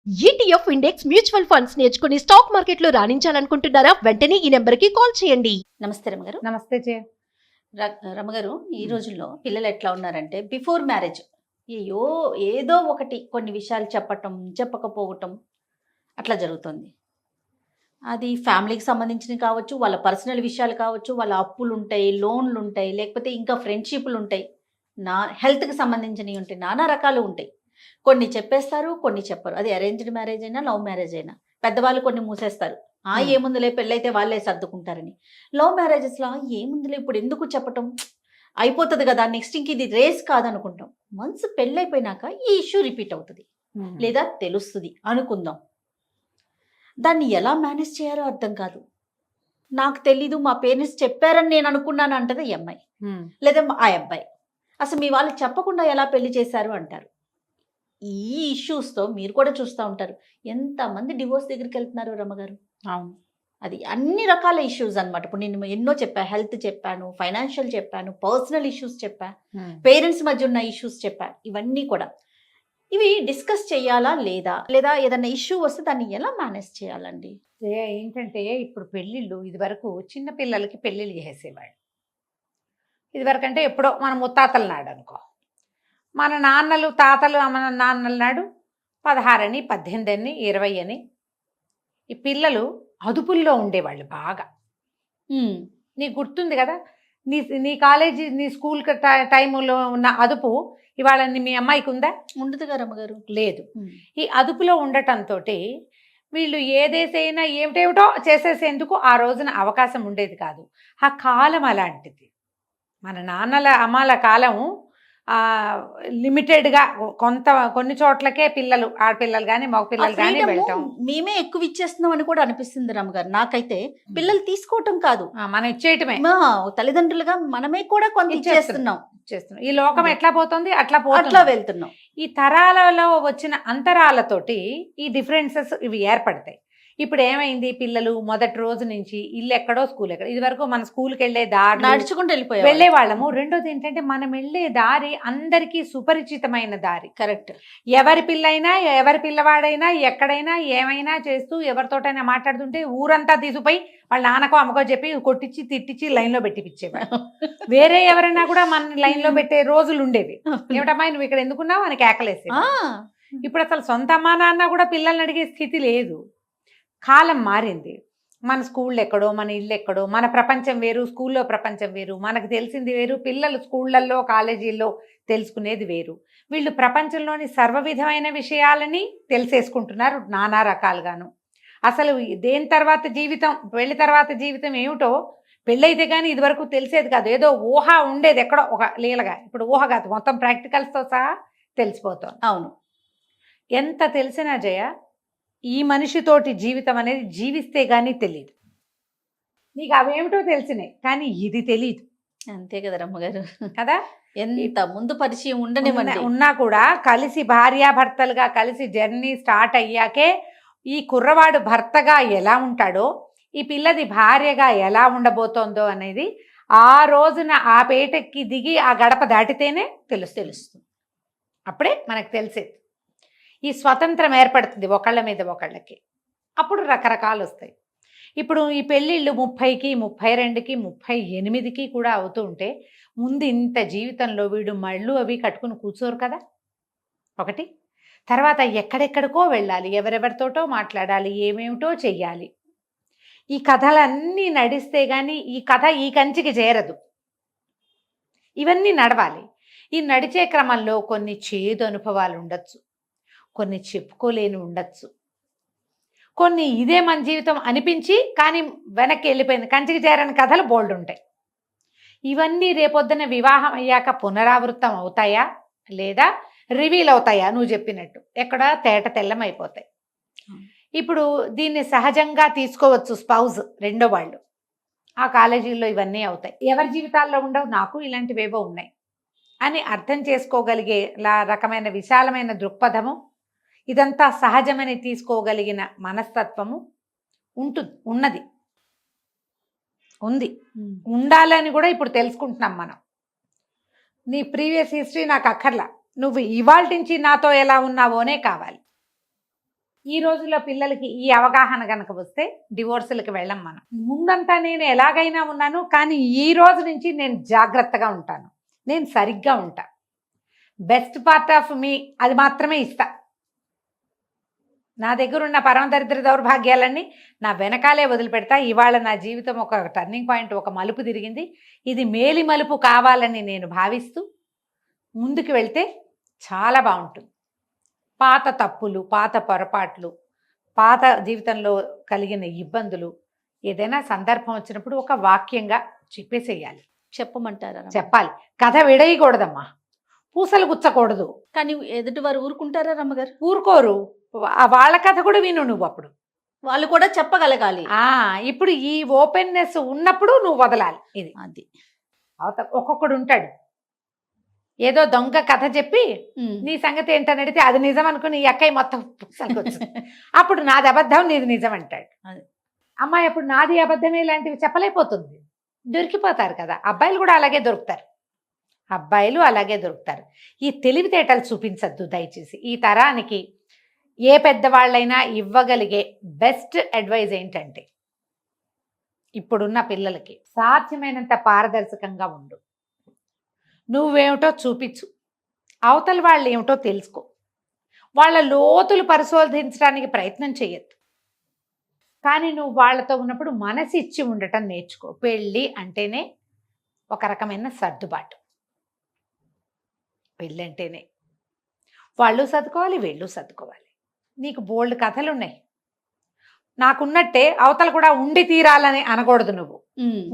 ETF index mutual funds నేర్చుకుని stock మార్కెట్లో రాణించాలనుకుంటున్నారా? వెంటనే ఈ నెంబర్కి కాల్ చేయండి. నమస్తే రమగారు. నమస్తే జయ. రమగారు, ఈ రోజుల్లో పిల్లలు ఎట్లా ఉన్నారంటే బిఫోర్ మ్యారేజ్ అయ్యో ఏదో ఒకటి కొన్ని విషయాలు చెప్పటం చెప్పకపోవటం అట్లా జరుగుతుంది. అది ఫ్యామిలీకి సంబంధించినవి కావచ్చు, వాళ్ళ పర్సనల్ విషయాలు కావచ్చు, వాళ్ళ అప్పులు ఉంటాయి, లోన్లు ఉంటాయి, లేకపోతే ఇంకా ఫ్రెండ్షిప్లు ఉంటాయి, హెల్త్కి సంబంధించినవి ఉంటాయి, నానా రకాలు ఉంటాయి. కొన్ని చెప్పేస్తారు, కొన్ని చెప్పరు. అది అరేంజ్డ్ మ్యారేజ్ అయినా లవ్ మ్యారేజ్ అయినా పెద్దవాళ్ళు కొన్ని మూసేస్తారు. ఏముందులే పెళ్ళైతే వాళ్ళే సర్దుకుంటారని. లవ్ మ్యారేజెస్లో ఏముందులే ఇప్పుడు ఎందుకు చెప్పటం, అయిపోతుంది కదా, నెక్స్ట్ ఇంక ఇది రేస్ కాదనుకుంటాం. వన్స్ పెళ్ళైపోయినాక ఈ ఇష్యూ రిపీట్ అవుతుంది లేదా తెలుస్తుంది అనుకుందాం. దాన్ని ఎలా మేనేజ్ చేయాలో అర్థం కాదు. నాకు తెలీదు, మా పేరెంట్స్ చెప్పారని నేను అనుకున్నాను అంటది ఈ అమ్మాయి, లేదా ఆ అబ్బాయి. అసలు మీ వాళ్ళు చెప్పకుండా ఎలా పెళ్లి చేశారు అంటారు. ఈ ఇష్యూస్తో మీరు కూడా చూస్తూ ఉంటారు, ఎంతమంది డివోర్స్ దగ్గరికి వెళ్తున్నారు రమ్మగారు. అవును, అది అన్ని రకాల ఇష్యూస్ అనమాట. ఇప్పుడు నేను ఎన్నో చెప్పా, హెల్త్ చెప్పాను, ఫైనాన్షియల్ చెప్పాను, పర్సనల్ ఇష్యూస్ చెప్పా, పేరెంట్స్ మధ్య ఉన్న ఇష్యూస్ చెప్పా. ఇవన్నీ కూడా ఇవి డిస్కస్ చేయాలా లేదా, లేదా ఏదన్నా ఇష్యూ వస్తే దాన్ని ఎలా మేనేజ్ చేయాలండి? ఏంటంటే ఇప్పుడు పెళ్ళిళ్ళు ఇదివరకు చిన్న పిల్లలకి పెళ్ళిళ్ళు చేసేవాళ్ళు. ఇదివరకు అంటే ఎప్పుడో మన ముత్తాతల నాడు అనుకో, మన నాన్నలు తాతలు మన నాన్నల నాడు 16 అని 18 అని 20 అని ఈ పిల్లలు అదుపుల్లో ఉండేవాళ్ళు బాగా. నీకు గుర్తుంది కదా, నీ నీ కాలేజీ నీ స్కూల్ టైంలో ఉన్న అదుపు ఇవాళ మీ అమ్మాయికి ఉందా? ఉండదు కదా రమ్మగారు. లేదు. ఈ అదుపులో ఉండటంతో వీళ్ళు ఏదేసైనా ఏమిటేమిటో చేసేసేందుకు ఆ రోజున అవకాశం ఉండేది కాదు. ఆ కాలం అలాంటిది. మన నాన్నల అమ్మాల కాలం లిమిటెడ్గా కొన్ని చోట్లకే పిల్లలు, ఆడపిల్లలు కానీ మగపిల్లలు కానీ వెళ్తాం. మేమే ఎక్కువ ఇచ్చేస్తున్నాం అని కూడా అనిపిస్తుంది రమ్మగారు నాకైతే. పిల్లలు తీసుకోవటం కాదు, మనం ఇచ్చేయటమే. తల్లిదండ్రులుగా మనమే కూడా కొంత ఇచ్చేస్తున్నాం. ఈ లోకం ఎట్లా పోతుంది అట్లా వెళ్తున్నాం. ఈ తరాలలో వచ్చిన అంతరాలతోటి ఈ డిఫరెన్సెస్ ఇవి ఏర్పడతాయి. ఇప్పుడు ఏమైంది, పిల్లలు మొదటి రోజు నుంచి ఇల్లు ఎక్కడో స్కూల్ ఎక్కడ. ఇది వరకు మన స్కూల్కి వెళ్ళే దారి నడుచుకుంటూ వెళ్ళే వాళ్ళము. రెండోది ఏంటంటే మనం వెళ్ళే దారి అందరికీ సుపరిచితమైన దారి. కరెక్ట్. ఎవరి పిల్లైనా ఎవరి పిల్లవాడైనా ఎక్కడైనా ఏమైనా చేస్తూ ఎవరితోటైనా మాట్లాడుతుంటే ఊరంతా తీసుకుపోయి వాళ్ళ నాన్నకో అమ్మకో చెప్పి కొట్టించి తిట్టించి లైన్లో పెట్టిపిచ్చేవాడు. వేరే ఎవరైనా కూడా మన లైన్లో పెట్టే రోజులు ఉండేవి. ఏమిటమ్మా నువ్వు ఇక్కడ ఎందుకున్నావు అని కేకలేసి. ఇప్పుడు అసలు సొంత అమ్మా నాన్న కూడా పిల్లల్ని అడిగే స్థితి లేదు. కాలం మారింది. మన స్కూళ్ళు ఎక్కడో, మన ఇల్లు ఎక్కడో, మన ప్రపంచం వేరు, స్కూల్లో ప్రపంచం వేరు, మనకు తెలిసింది వేరు, పిల్లలు స్కూళ్ళల్లో కాలేజీల్లో తెలుసుకునేది వేరు. వీళ్ళు ప్రపంచంలోని సర్వవిధమైన విషయాలని తెలిసేసుకుంటున్నారు నానా రకాలుగాను. అసలు దేని తర్వాత జీవితం, పెళ్లి తర్వాత జీవితం ఏమిటో పెళ్ళైతే కానీ ఇదివరకు తెలిసేది కాదు. ఏదో ఊహ ఉండేది ఎక్కడో ఒక లీలగా. ఇప్పుడు ఊహ కాదు, మొత్తం ప్రాక్టికల్స్తో సహా తెలిసిపోతుంది. అవును. ఎంత తెలిసినా జయ, ఈ మనిషితోటి జీవితం అనేది జీవిస్తే గానీ తెలియదు. నీకు అవేమిటో తెలిసినాయి కానీ ఇది తెలియదు. అంతే కదా రమ్మగారు కదా. ఎంత ముందు పరిచయం ఉన్నా కూడా కలిసి భార్యాభర్తలుగా కలిసి జర్నీ స్టార్ట్ అయ్యాకే ఈ కుర్రవాడు భర్తగా ఎలా ఉంటాడో, ఈ పిల్లది భార్యగా ఎలా ఉండబోతోందో అనేది ఆ రోజున ఆ పేటకి దిగి ఆ గడప దాటితేనే తెలుస్తుంది. అప్పుడే మనకు తెలిసేది. ఈ స్వతంత్రం ఏర్పడుతుంది ఒకళ్ళ మీద ఒకళ్ళకి. అప్పుడు రకరకాలు వస్తాయి. ఇప్పుడు ఈ పెళ్ళిళ్ళు 30కి 32కి 38కి కూడా అవుతూ ఉంటే ముందు ఇంత జీవితంలో వీడు మళ్ళు అవి కట్టుకుని కూర్చోరు కదా. ఒకటి. తర్వాత ఎక్కడెక్కడికో వెళ్ళాలి, ఎవరెవరితోటో మాట్లాడాలి, ఏమేమిటో చెయ్యాలి. ఈ కథలన్నీ నడిస్తే కానీ ఈ కథ ఈ కంచికి చేరదు. ఇవన్నీ నడవాలి. ఈ నడిచే క్రమంలో కొన్ని చేదు అనుభవాలు ఉండొచ్చు, కొన్ని చెప్పుకోలేని ఉండొచ్చు, కొన్ని ఇదే మన జీవితం అనిపించి కానీ వెనక్కి వెళ్ళిపోయింది కంచికి చేరని కథలు బోల్డ్ ఉంటాయి. ఇవన్నీ రేపొద్దున వివాహం అయ్యాక పునరావృతం అవుతాయా లేదా రివీల్ అవుతాయా? నువ్వు చెప్పినట్టు ఎక్కడ తేట తెల్లం అయిపోతాయి. ఇప్పుడు దీన్ని సహజంగా తీసుకోవచ్చు స్పౌజ్ రెండో వాళ్ళు. ఆ కాలేజీల్లో ఇవన్నీ అవుతాయి. ఎవరి జీవితాల్లో ఉండవు, నాకు ఇలాంటివేవో ఉన్నాయి అని అర్థం చేసుకోగలిగే రకమైన విశాలమైన దృక్పథము, ఇదంతా సహజమని తీసుకోగలిగిన మనస్తత్వము ఉన్నది, ఉంది, ఉండాలని కూడా ఇప్పుడు తెలుసుకుంటున్నాం మనం. నీ ప్రీవియస్ హిస్టరీ నాకు అక్కర్లా, నువ్వు ఇవాళ నుంచి నాతో ఎలా ఉన్నావోనే కావాలి. ఈ రోజుల్లో పిల్లలకి ఈ అవగాహన గనక వస్తే డివోర్సులకి వెళ్ళం మనం. ముందంతా నేను ఎలాగైనా ఉన్నాను, కానీ ఈ రోజు నుంచి నేను జాగ్రత్తగా ఉంటాను, నేను సరిగ్గా ఉంటా, బెస్ట్ పార్ట్ ఆఫ్ మీ అది మాత్రమే ఇస్తా. నా దగ్గర ఉన్న పరమ దరిద్ర దౌర్భాగ్యాలన్నీ నా వెనకాలే వదిలిపెడతా. ఇవాళ నా జీవితం ఒక టర్నింగ్ పాయింట్, ఒక మలుపు తిరిగింది, ఇది మేలి మలుపు కావాలని నేను భావిస్తూ ముందుకు వెళ్తే చాలా బాగుంటుంది. పాత తప్పులు, పాత పొరపాట్లు, పాత జీవితంలో కలిగిన ఇబ్బందులు ఏదైనా సందర్భం వచ్చినప్పుడు ఒక వాక్యంగా చెప్పేసేయాలి, చెప్పమంటారా? చెప్పాలి. కథ విడయకూడదమ్మా, పూసలు గుచ్చకూడదు. కానీ ఎదుటి వారు ఊరుకుంటారా రమ్మగారు? ఊరుకోరు. వాళ్ళ కథ కూడా విను నువ్వు, అప్పుడు వాళ్ళు కూడా చెప్పగలగాలి. ఇప్పుడు ఈ ఓపెన్నెస్ ఉన్నప్పుడు నువ్వు వదలాలి. ఇది అది ఒక్కొక్కడు ఉంటాడు, ఏదో దొంగ కథ చెప్పి నీ సంగతి ఏంటని అడిగితే అది నిజం అనుకుని ఈ అక్కయ్య మొత్తం పుస్తకొచ్చు. అప్పుడు నాది అబద్ధం, నీది నిజం అంటాడు. అమ్మాయి అప్పుడు నాది అబద్ధమే ఇలాంటివి చెప్పలేకపోతుంది, దొరికిపోతారు కదా. అబ్బాయిలు కూడా అలాగే దొరుకుతారు, అబ్బాయిలు అలాగే దొరుకుతారు. ఈ తెలివితేటలు చూపించద్దు దయచేసి. ఈ తరానికి ఏ పెద్దవాళ్ళైనా ఇవ్వగలిగే బెస్ట్ అడ్వైజ్ ఏంటంటే, ఇప్పుడున్న పిల్లలకి సాధ్యమైనంత పారదర్శకంగా ఉండు. నువ్వేమిటో చూపించు, అవతల వాళ్ళు ఏమిటో తెలుసుకో, వాళ్ళ లోతులు పరిశోధించడానికి ప్రయత్నం చేయొద్దు. కానీ నువ్వు వాళ్ళతో ఉన్నప్పుడు మనసు ఇచ్చి ఉండటం నేర్చుకో. పెళ్ళి అంటేనే ఒక రకమైన సర్దుబాటు. పెళ్ళి అంటేనే వాళ్ళు సర్దుకోవాలి, వీళ్ళు సర్దుకోవాలి. నీకు బోల్డ్ కథలు ఉన్నాయి, నాకున్నట్టే అవతల కూడా ఉండి తీరాలని అనకూడదు. నువ్వు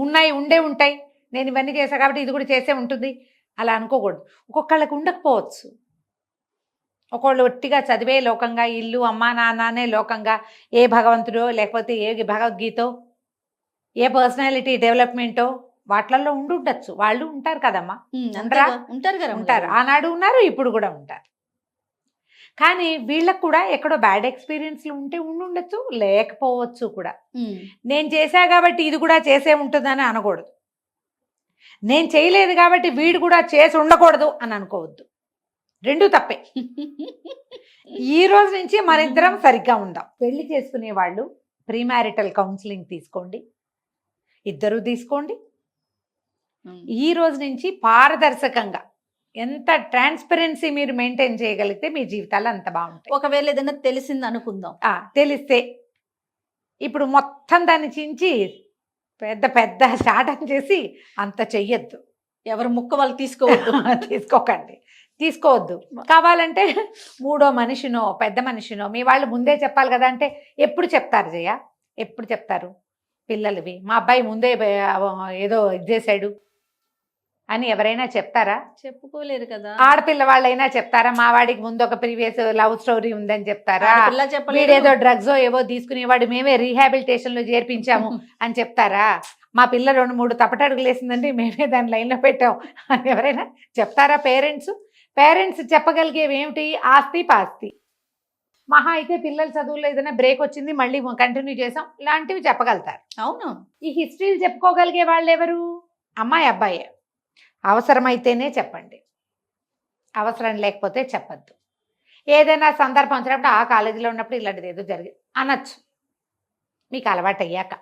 ఉన్నాయి, ఉండే ఉంటాయి, నేను ఇవన్నీ చేశా కాబట్టి ఇది కూడా చేసే ఉంటుంది అలా అనుకోకూడదు. ఒక్కొక్కళ్ళకి ఉండకపోవచ్చు. ఒకళ్ళు ఒట్టిగా చదివే లోకంగా, ఇల్లు అమ్మా నాన్ననే లోకంగా, ఏ భగవంతుడో లేకపోతే ఏ భగవద్గీతో, ఏ పర్సనాలిటీ డెవలప్మెంటో వాటిల్లో ఉండొచ్చు. వాళ్ళు ఉంటారు కదమ్మా, ఉంటారు కదా, ఉంటారు. ఆనాడు ఉన్నారు, ఇప్పుడు కూడా ఉంటారు. కానీ వీళ్ళకు కూడా ఎక్కడో బ్యాడ్ ఎక్స్పీరియన్స్లు ఉంటే ఉండొచ్చు, లేకపోవచ్చు కూడా. నేను చేశా కాబట్టి ఇది కూడా చేసే ఉంటుందని అనకూడదు. నేను చేయలేదు కాబట్టి వీడు కూడా చేసి ఉండకూడదు అని అనుకోవద్దు. రెండూ తప్పే. ఈ రోజు నుంచి మనిద్దరం సరిగ్గా ఉందాం. పెళ్లి చేసుకునే వాళ్ళు ప్రీమ్యారిటల్ కౌన్సిలింగ్ తీసుకోండి, ఇద్దరు తీసుకోండి. ఈ రోజు నుంచి పారదర్శకంగా ఎంత ట్రాన్స్పరెన్సీ మీరు మెయింటైన్ చేయగలిగితే మీ జీవితాలు అంత బాగుంటాయి. ఒకవేళ ఏదైనా తెలిసింది అనుకుందాం, తెలిస్తే ఇప్పుడు మొత్తం దాన్ని చించి పెద్ద పెద్ద శాటం చేసి అంత చెయ్యొద్దు. ఎవరు ముక్క వాళ్ళు తీసుకోవద్దు. తీసుకోవద్దు. కావాలంటే మూడో మనిషినో పెద్ద మనిషినో మీ వాళ్ళు ముందే చెప్పాలి కదా. అంటే ఎప్పుడు చెప్తారు జయ, ఎప్పుడు చెప్తారు? పిల్లలవి మా అబ్బాయి ముందే ఏదో ఇది చేశాడు అని ఎవరైనా చెప్తారా? చెప్పుకోలేరు కదా. ఆడపిల్ల వాళ్ళైనా చెప్తారా? మా వాడికి ముందు ఒక ప్రీవియస్ లవ్ స్టోరీ ఉందని చెప్తారా? వీడేదో డ్రగ్స్ ఏవో తీసుకునేవాడు, మేమే రీహాబిలిటేషన్ లో చేర్పించాము అని చెప్తారా? మా పిల్ల 2-3 తప్పటడుగులు వేసిందండి, మేమే దాని లైన్లో పెట్టాం అని ఎవరైనా చెప్తారా? పేరెంట్స్ చెప్పగలిగేవి ఏమిటి? ఆస్తి పాస్తి. మహా అయితే పిల్లల చదువులో ఏదైనా బ్రేక్ వచ్చింది మళ్ళీ కంటిన్యూ చేసాం ఇలాంటివి చెప్పగలుగుతారు. అవును. ఈ హిస్టరీలు చెప్పుకోగలిగే వాళ్ళు ఎవరు? అమ్మాయి అబ్బాయే. అవసరమైతేనే చెప్పండి, అవసరం లేకపోతే చెప్పద్దు. ఏదైనా సందర్భం వచ్చినప్పుడు ఆ కాలేజీలో ఉన్నప్పుడు ఇలాంటిది ఏదో జరిగింది అనొచ్చు, మీకు అలవాటు అయ్యాక.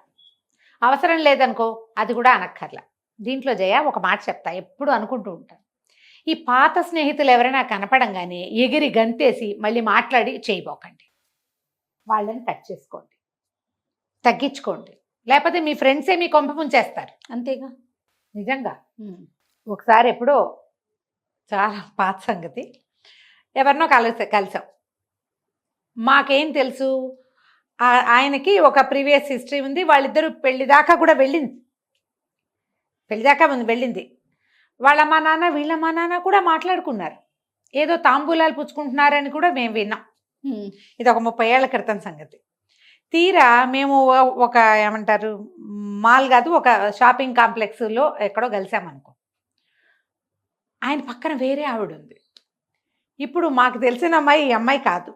అవసరం లేదనుకో అది కూడా అనక్కర్లా. దీంట్లో జయ ఒక మాట చెప్తా, ఎప్పుడు అనుకుంటూ ఉంటాను, ఈ పాత స్నేహితులు ఎవరైనా కనపడంగానే ఎగిరి గంతేసి మళ్ళీ మాట్లాడి చేయబోకండి. వాళ్ళని కట్ చేసుకోండి, తగ్గించుకోండి. లేకపోతే మీ ఫ్రెండ్సే మీ కొంప ముంచేస్తారు. అంతేగా. నిజంగా. ఒకసారి ఎప్పుడో చాలా పాత సంగతి, ఎవరినో కలిసాం. మాకేం తెలుసు, ఆయనకి ఒక ప్రీవియస్ హిస్టరీ ఉంది, వాళ్ళిద్దరూ పెళ్లి దాకా కూడా వెళ్ళింది, వెళ్ళింది. వాళ్ళ నాన్న వీళ్ళ నాన్న కూడా మాట్లాడుకున్నారు, ఏదో తాంబూలాలు పుచ్చుకుంటున్నారని కూడా మేము విన్నాం. ఇది ఒక 30 ఏళ్ల క్రితం సంగతి. తీరా మేము ఒక ఏమంటారు మాల్ కాదు, ఒక షాపింగ్ కాంప్లెక్స్లో ఎక్కడో కలిసామనుకో, ఆయన పక్కన వేరే ఆవిడ ఉంది. ఇప్పుడు మాకు తెలిసిన అమ్మాయి ఈ అమ్మాయి కాదు,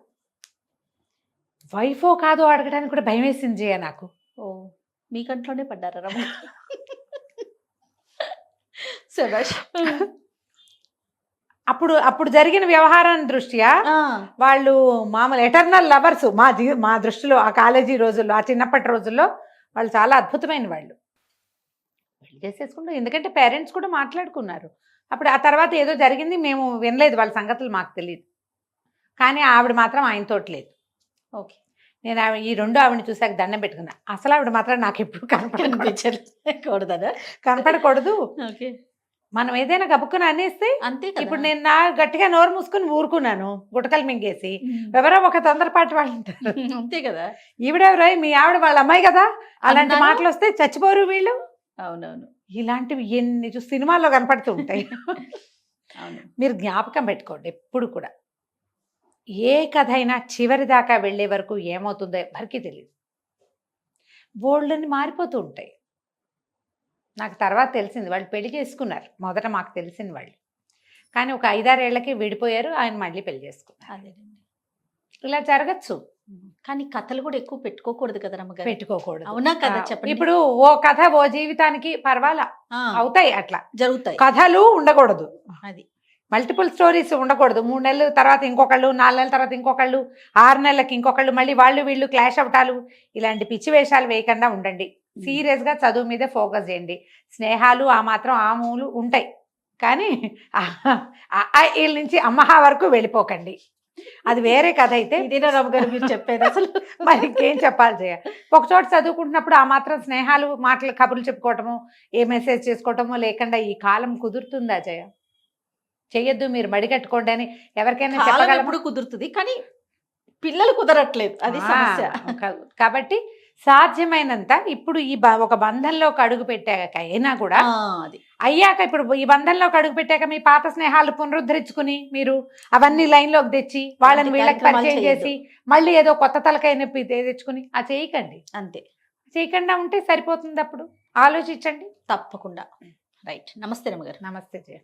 వైఫో కాదో అడగడానికి కూడా భయం వేసింది జయ నాకు. ఓ, మీ కంట్లోనే పడ్డారా రమ్మ? శభాష్. అప్పుడు జరిగిన వ్యవహారం దృష్ట్యా వాళ్ళు మామూలు ఎటర్నల్ లవర్స్ మా దృష్టిలో ఆ కాలేజీ రోజుల్లో, ఆ చిన్నప్పటి రోజుల్లో వాళ్ళు చాలా అద్భుతమైన వాళ్ళు. పెళ్లి చేసేసుకుంటారు, ఎందుకంటే పేరెంట్స్ కూడా మాట్లాడుకున్నారు. అప్పుడు ఆ తర్వాత ఏదో జరిగింది, మేము వినలేదు, వాళ్ళ సంగతులు మాకు తెలియదు. కానీ ఆవిడ మాత్రం ఆయనతోటి లేదు. ఓకే. నేను ఈ రెండు ఆవిడని చూసాక దండం పెట్టుకున్నా. అసలు ఆవిడ మాత్రం నాకు ఎప్పుడు కనిపించకూడదా? కనపడకూడదు. ఓకే. మనం ఏదైనా గబుక్కుని అనేస్తే అంతే. ఇప్పుడు నేను నా గట్టిగా నోరు మూసుకుని ఊరుకున్నాను, గుటకలు మింగేసి. ఎవరో ఒక తొందరపాటు వాళ్ళు ఉంటారు. అంతే కదా. ఈవిడెవరో, మీ ఆవిడ వాళ్ళ అమ్మాయి కదా, అలాంటి అన్నాను. మాటలు వస్తే చచ్చిపోరు వీళ్ళు. అవునవును. ఇలాంటివి ఎన్ని సినిమాల్లో కనపడుతూ ఉంటాయి. అవును. మీరు జ్ఞాపకం పెట్టుకోండి ఎప్పుడు కూడా, ఏ కథ అయినా చివరి దాకా వెళ్ళే వరకు ఏమవుతుందో ఎవరికీ తెలియదు. బోల్డ్ని మారిపోతూ ఉంటాయి. నాకు తర్వాత తెలిసింది, వాళ్ళు పెళ్లి చేసుకున్నారు, మొదట మాకు తెలిసిన వాళ్ళు. కానీ ఒక 5-6 ఏళ్లకి విడిపోయారు, ఆయన మళ్ళీ పెళ్లి చేసుకున్నారు. అదేనండి. ఇలా జరగచ్చు. కానీ కథలు కూడా ఎక్కువ పెట్టుకోకూడదు కదా రమ్మగారు. పెట్టుకోకూడదు. అవునా కదా, చెప్పండి. ఇప్పుడు ఓ కథ ఓ జీవితానికి పర్వాలా, అవుతాయి, అట్లా జరుగుతాయి. కథలు ఉండకూడదు. అది మల్టిపుల్ స్టోరీస్ ఉండకూడదు. 3 నెలల తర్వాత ఇంకొకళ్ళు, 4 నెలల తర్వాత ఇంకొకళ్ళు, 6 నెలలకి ఇంకొకళ్ళు, మళ్ళీ వాళ్ళు వీళ్ళు క్లాష్ అవటాలు, ఇలాంటి పిచ్చి వేషాలు వేయకుండా ఉండండి. సీరియస్గా చదువు మీద ఫోకస్ చేయండి. స్నేహాలు ఆ మాత్రం ఆమూలు ఉంటాయి, కానీ వీళ్ళ నుంచి అమ్మహా వరకు వెళ్ళిపోకండి. అది వేరే కథ అయితే. ఇదేనా రమ్మగారు మీరు చెప్పేది? అసలు మరి ఇంకేం చెప్పాలి జయ. ఒకచోట చదువుకుంటున్నప్పుడు ఆ మాత్రం స్నేహాలు, మాటలు, కబుర్లు చెప్పుకోవటము, ఏ మెసేజ్ చేసుకోవటమో లేకుండా ఈ కాలం కుదురుతుందా జయ? చెయ్యొద్దు, మీరు మడిగట్టుకోండి అని ఎవరికైనా చెప్పగలం. ఎప్పుడు కుదురుతుంది, కానీ పిల్లలు కుదరట్లేదు, అది సమస్య. కాబట్టి సాధ్యమైనంత ఇప్పుడు ఒక బంధంలోకి అడుగు పెట్టాక అయినా కూడా, అది అయ్యాక, ఇప్పుడు ఈ బంధంలోకి అడుగు పెట్టాక మీ పాత స్నేహాలు పునరుద్ధరించుకుని మీరు అవన్నీ లైన్లోకి తెచ్చి వాళ్ళని వీళ్ళకి పరిచయం చేసి మళ్ళీ ఏదో కొత్త తలకాయ నొప్పి తెచ్చుకుని అది చేయకండి. అంతే. చేయకుండా ఉంటే సరిపోతుంది. అప్పుడు ఆలోచించండి. తప్పకుండా. రైట్. నమస్తే రమ్మగారు. నమస్తే జయ.